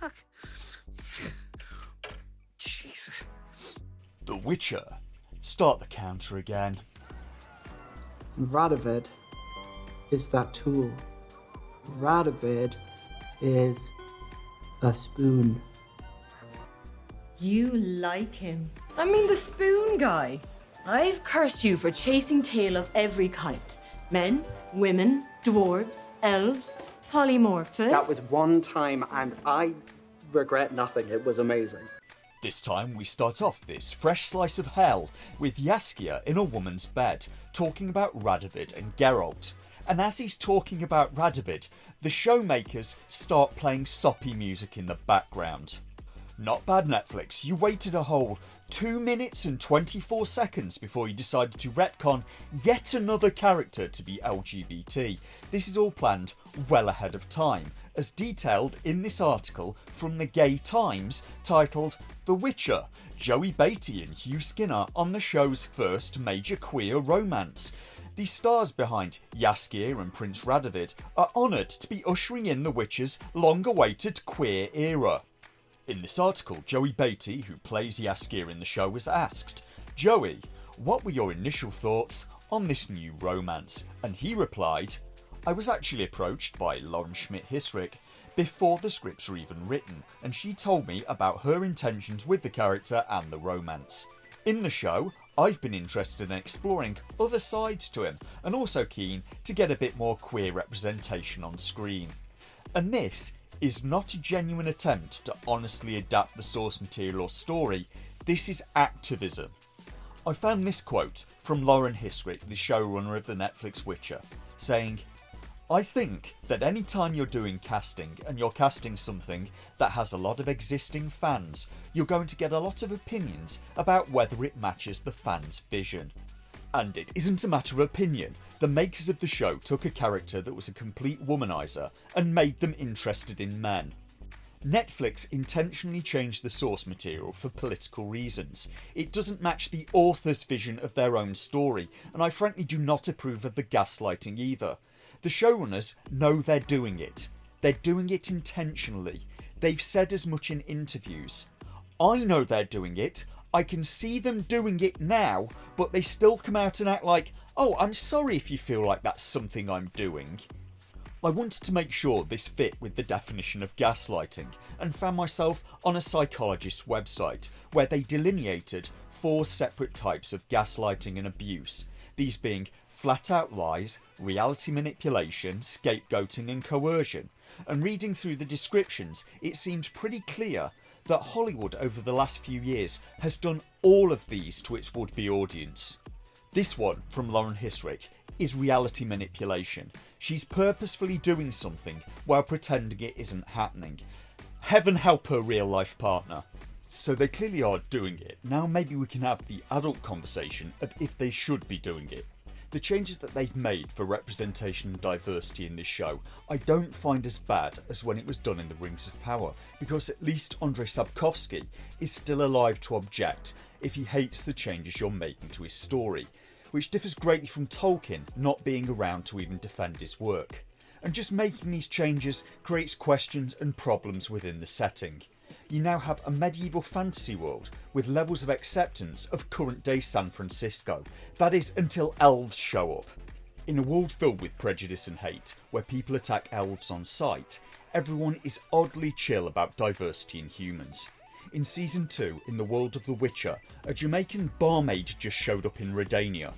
fuck? Jesus. The Witcher. Start the counter again. Radovid is that tool. Radovid is a spoon. You like him. I mean the spoon guy. I've cursed you for chasing tail of every kind. Men, women, dwarves, elves, polymorphous. That was one time and I regret nothing. It was amazing. This time we start off this fresh slice of hell with Jaskier in a woman's bed talking about Radovid and Geralt. And as he's talking about Radovid, the showmakers start playing soppy music in the background. Not bad, Netflix, you waited a whole 2 minutes and 24 seconds before you decided to retcon yet another character to be LGBT. This is all planned well ahead of time, as detailed in this article from the Gay Times titled The Witcher, Joey Batey and Hugh Skinner on the show's first major queer romance. The stars behind Jaskier and Prince Radovid are honoured to be ushering in The Witcher's long-awaited queer era. In this article, Joey Batey, who plays Jaskier in the show, was asked, "Joey, what were your initial thoughts on this new romance?" And he replied, "I was actually approached by Lauren Schmidt-Hissrich before the scripts were even written, and she told me about her intentions with the character and the romance. In the show, I've been interested in exploring other sides to him, and also keen to get a bit more queer representation on screen. And this is not a genuine attempt to honestly adapt the source material or story, this is activism." I found this quote from Lauren Hissrich, the showrunner of the Netflix Witcher, saying, "I think that any time you're doing casting and you're casting something that has a lot of existing fans, you're going to get a lot of opinions about whether it matches the fans' vision. And it isn't a matter of opinion. The makers of the show took a character that was a complete womanizer and made them interested in men. Netflix intentionally changed the source material for political reasons. It doesn't match the author's vision of their own story, and I frankly do not approve of the gaslighting either. The showrunners know they're doing it. They're doing it intentionally. They've said as much in interviews. I know they're doing it. I can see them doing it now, but they still come out and act like, "Oh, I'm sorry if you feel like that's something I'm doing." I wanted to make sure this fit with the definition of gaslighting, and found myself on a psychologist's website where they delineated 4 separate types of gaslighting and abuse, these being flat out lies, reality manipulation, scapegoating and coercion. And reading through the descriptions, it seems pretty clear that Hollywood over the last few years has done all of these to its would-be audience. This one, from Lauren Hissrich, is reality manipulation. She's purposefully doing something while pretending it isn't happening. Heaven help her real-life partner. So they clearly are doing it. Now maybe we can have the adult conversation of if they should be doing it. The changes that they've made for representation and diversity in this show I don't find as bad as when it was done in the Rings of Power, because at least Andrzej Sapkowski is still alive to object if he hates the changes you're making to his story, which differs greatly from Tolkien not being around to even defend his work. And just making these changes creates questions and problems within the setting. You now have a medieval fantasy world with levels of acceptance of current day San Francisco, that is until elves show up. In a world filled with prejudice and hate, where people attack elves on sight, everyone is oddly chill about diversity in humans. In season 2, in the world of The Witcher, a Jamaican barmaid just showed up in Redania.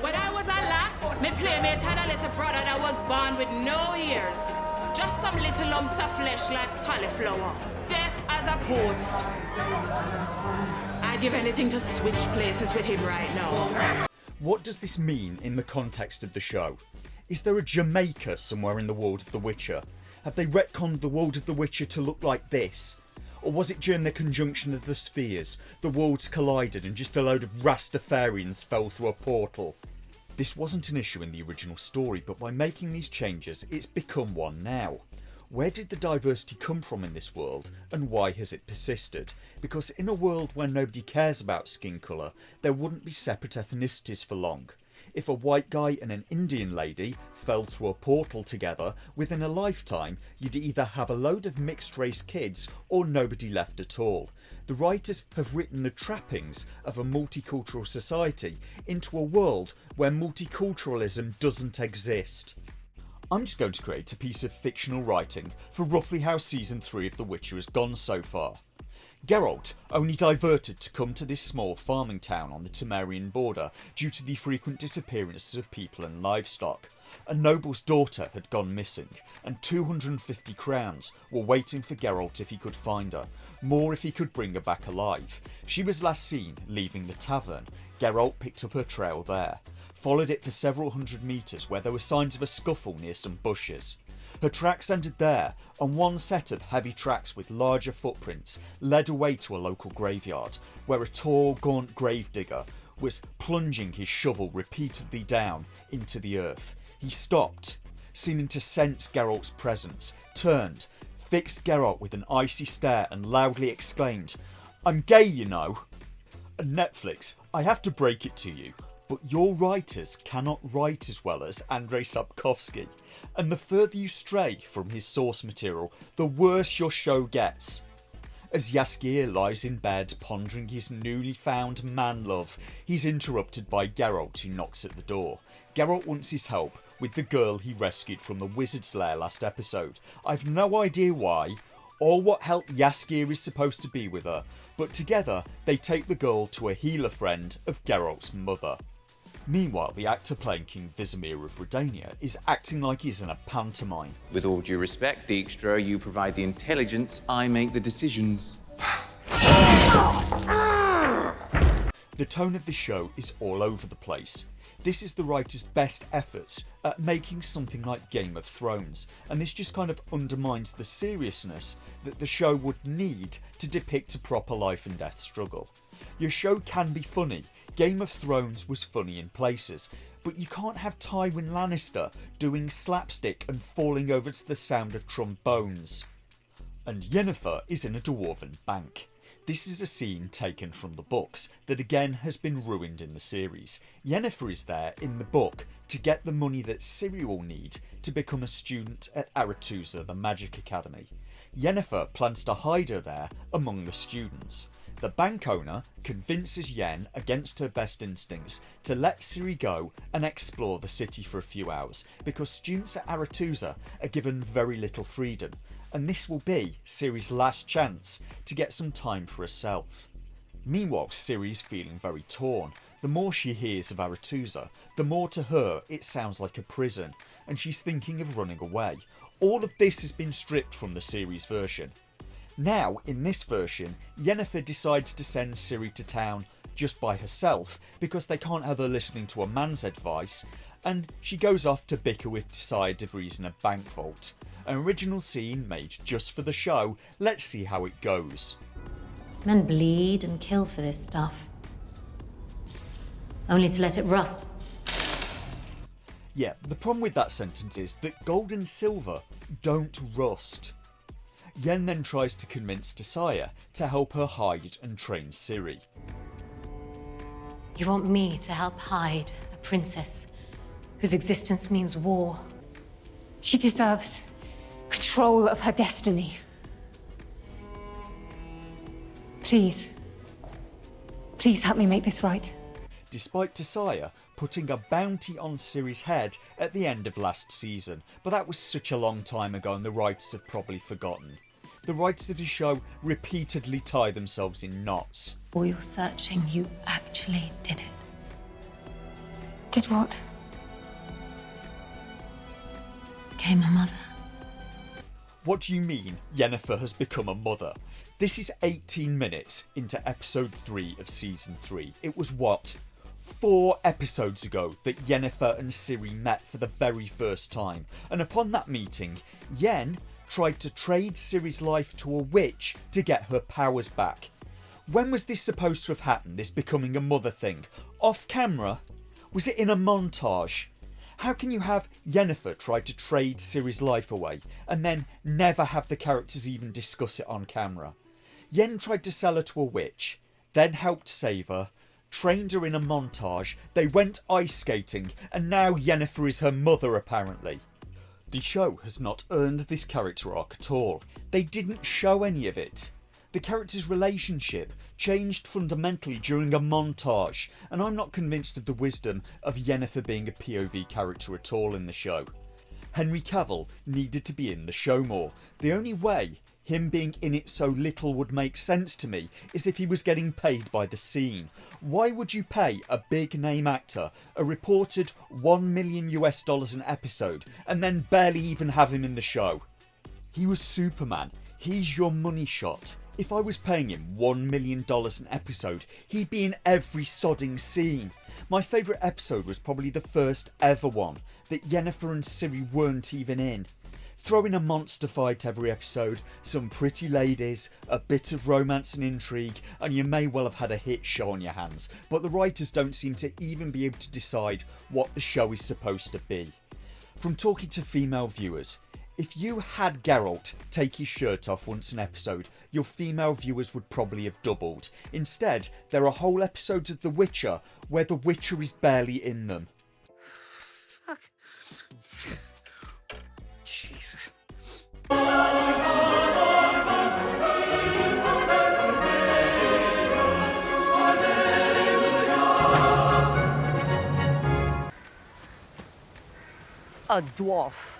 When I was a lass, my playmate had a little brother that was born with no ears. Just some little lumps of flesh like cauliflower. Deaf as a post. I'd give anything to switch places with him right now. What does this mean in the context of the show? Is there a Jamaica somewhere in the world of The Witcher? Have they retconned the world of The Witcher to look like this? Or was it during the conjunction of the spheres, the worlds collided and just a load of Rastafarians fell through a portal? This wasn't an issue in the original story, but by making these changes, it's become one now. Where did the diversity come from in this world, and why has it persisted? Because in a world where nobody cares about skin colour, there wouldn't be separate ethnicities for long. if a white guy and an Indian lady fell through a portal together, within a lifetime you'd either have a load of mixed race kids or nobody left at all. The writers have written the trappings of a multicultural society into a world where multiculturalism doesn't exist. I'm just going to create a piece of fictional writing for roughly how season 3 of The Witcher has gone so far. Geralt only diverted to come to this small farming town on the Temerian border due to the frequent disappearances of people and livestock. A noble's daughter had gone missing, and 250 crowns were waiting for Geralt if he could find her, more if he could bring her back alive. She was last seen leaving the tavern. Geralt picked up her trail there, followed it for several hundred metres where there were signs of a scuffle near some bushes. Her tracks ended there, and one set of heavy tracks with larger footprints led away to a local graveyard, where a tall, gaunt gravedigger was plunging his shovel repeatedly down into the earth. He stopped, seeming to sense Geralt's presence, turned, fixed Geralt with an icy stare and loudly exclaimed, "I'm gay, you know." And Netflix, I have to break it to you, but your writers cannot write as well as Andrei Sapkowski, and the further you stray from his source material, the worse your show gets. As Jaskier lies in bed pondering his newly found man-love, he's interrupted by Geralt, who knocks at the door. Geralt wants his help with the girl he rescued from the wizard's lair last episode. I've no idea why, or what help Jaskier is supposed to be with her, but together they take the girl to a healer friend of Geralt's mother. Meanwhile, the actor playing King Vizimir of Redania is acting like he's in a pantomime. With all due respect, Dijkstra, you provide the intelligence, I make the decisions. The tone of the show is all over the place. This is the writer's best efforts at making something like Game of Thrones, and this just kind of undermines the seriousness that the show would need to depict a proper life and death struggle. Your show can be funny. Game of Thrones was funny in places, but you can't have Tywin Lannister doing slapstick and falling over to the sound of trombones. And Yennefer is in a dwarven bank. This is a scene taken from the books that again has been ruined in the series. Yennefer is there in the book to get the money that Ciri will need to become a student at Aretuza, the Magic Academy. Yennefer plans to hide her there among the students. The bank owner convinces Yen, against her best instincts, to let Ciri go and explore the city for a few hours, because students at Aretuza are given very little freedom, and this will be Ciri's last chance to get some time for herself. Meanwhile, Ciri's feeling very torn. The more she hears of Aretuza, the more to her it sounds like a prison, and she's thinking of running away. All of this has been stripped from the series version. Now, in this version, Yennefer decides to send Ciri to town just by herself because they can't have her listening to a man's advice, and she goes off to bicker with Tissaia de Vries in a bank vault. An original scene made just for the show. Let's see how it goes. Men bleed and kill for this stuff, only to let it rust. Yeah, the problem with that sentence is that gold and silver don't rust. Yen then tries to convince Tissaia to help her hide and train Ciri. You want me to help hide a princess whose existence means war? She deserves control of her destiny. Please. Please help me make this right. Despite Tissaia putting a bounty on Ciri's head at the end of last season, but that was such a long time ago and the writers have probably forgotten. The writers of the show repeatedly tie themselves in knots. All your searching, you actually did it. Did what? Became a mother. What do you mean Yennefer has become a mother? This is 18 minutes into episode 3 of season 3. It was what? 4 episodes ago that Yennefer and Ciri met for the very first time, and upon that meeting, Yen tried to trade Ciri's life to a witch to get her powers back. When was this supposed to have happened, this becoming a mother thing? Off camera? Was it in a montage? How can you have Yennefer try to trade Ciri's life away and then never have the characters even discuss it on camera? Yen tried to sell her to a witch, then helped save her, trained her in a montage, they went ice skating, and now Yennefer is her mother apparently. The show has not earned this character arc at all. They didn't show any of it. The character's relationship changed fundamentally during a montage, and I'm not convinced of the wisdom of Yennefer being a POV character at all in the show. Henry Cavill needed to be in the show more. The only way him being in it so little would make sense to me is if he was getting paid by the scene. Why would you pay a big name actor a reported $1 million an episode and then barely even have him in the show? He was Superman. He's your money shot. If I was paying him $1 million an episode, he'd be in every sodding scene. My favourite episode was probably the first ever one that Yennefer and Ciri weren't even in. Throw in a monster fight every episode, some pretty ladies, a bit of romance and intrigue, and you may well have had a hit show on your hands, but the writers don't seem to even be able to decide what the show is supposed to be. From talking to female viewers, if you had Geralt take his shirt off once an episode, your female viewers would probably have doubled. Instead, there are whole episodes of The Witcher where The Witcher is barely in them. Fuck. Jesus. A dwarf.